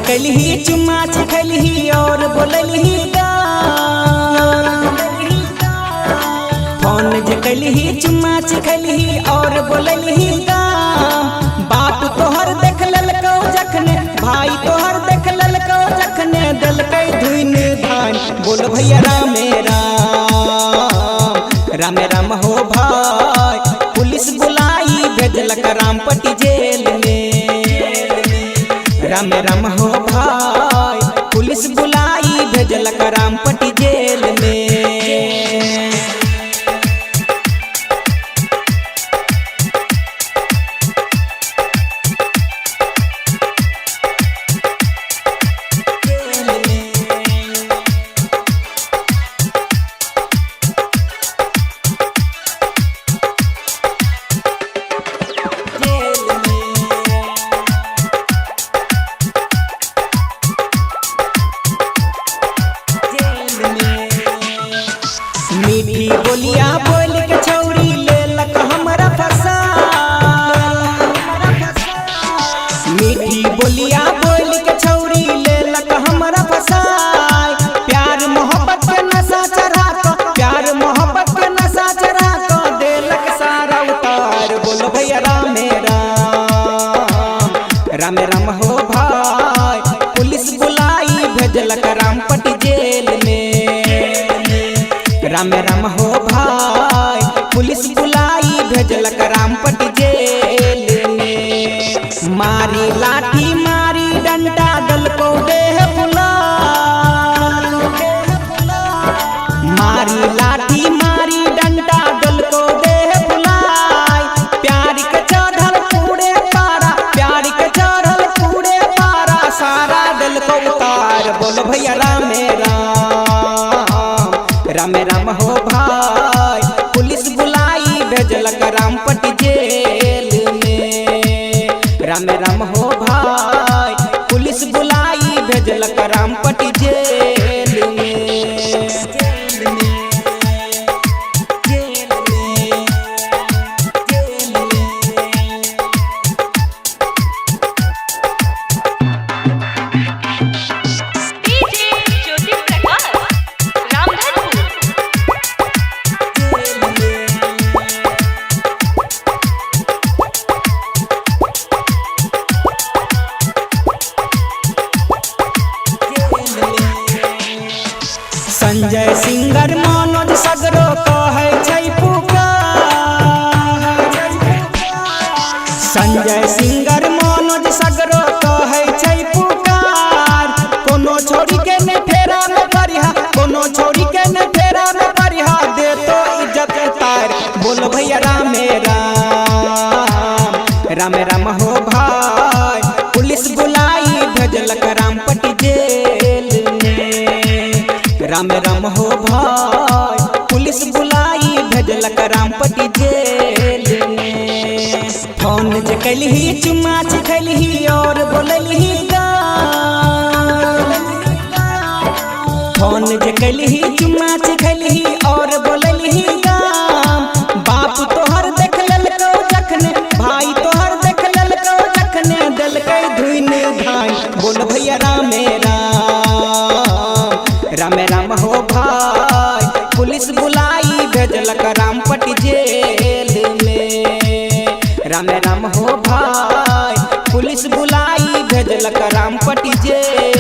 कलही चुम्मा चखलही और बोललही फोन जे कलही चुम्मा चखलही और बोललही बाप तोहर देख ललको जखने भाई तोहर देख ललको जखने दलकै धुन धान बोल भैया रामे राम राम हो भाई पुलिस बुलाई भेजलक रामपटी जेल में राम राम हो भाई पुलिस बुलाई भेजलक रामपटी जेल में। मीठी बोलिया बोल के छौरी लेलक हमरा फसा मीठी बोलिया बोल के छौरी लेलक हमरा फसा प्यार मोहब्बत के नशा चढ़ा को प्यार मोहब्बत के नशा चढ़ा को देलक सारा उतार बोल भैया रामे राम हो भाई पुलिस बुलाई भेजलक रामपटी जेल में राम राम हो भाई पुलिस बुलाई भेजलक रामपटी जेल में। मारी लाठी मारी डंडा दलको देह फुला मारी लाठी मारी डंडा दलको देह फुलाई प्यार के चढ़ल पूरे पारा प्यार के चढ़ल पूरे पारा सारा दलको उतार बोल भैया रामे राम हो भाई पुलिस बुलाई भेजलक रामपटी जेल में राम हो भाई पुलिस बुलाई भेजलक रामपटी जेल में। संजय सिंगर मनोज सगरो कहै छै पुकार संजय सिंगर मनोज सगरो कहै छै पुकार कोनो छोरी के ने फेरा में परिहा कोनो छोरी के ने फेरा में परिहा दे तो इज्जत उतार बोल भैया रामे राम हो भाई पुलिस बुलाई भेजलक रामपटी जेल में राम हो भाई पुलिस बुलाई भेजलक रामपटी जेल में। फोन जे कलही चुम्मा चखलही और बोललही फोन जे कलही चुम्मा चखलही और बोललही बाप तोहर देख ललको जखने भाई तोहर देख ललको जखने दलकै धुन धान बोल भैया रामे राम हो भाई पुलिस बुलाई भेजलक रामपटी जेल में राम हो भाई पुलिस बुलाई भेजलक रामपटी जेल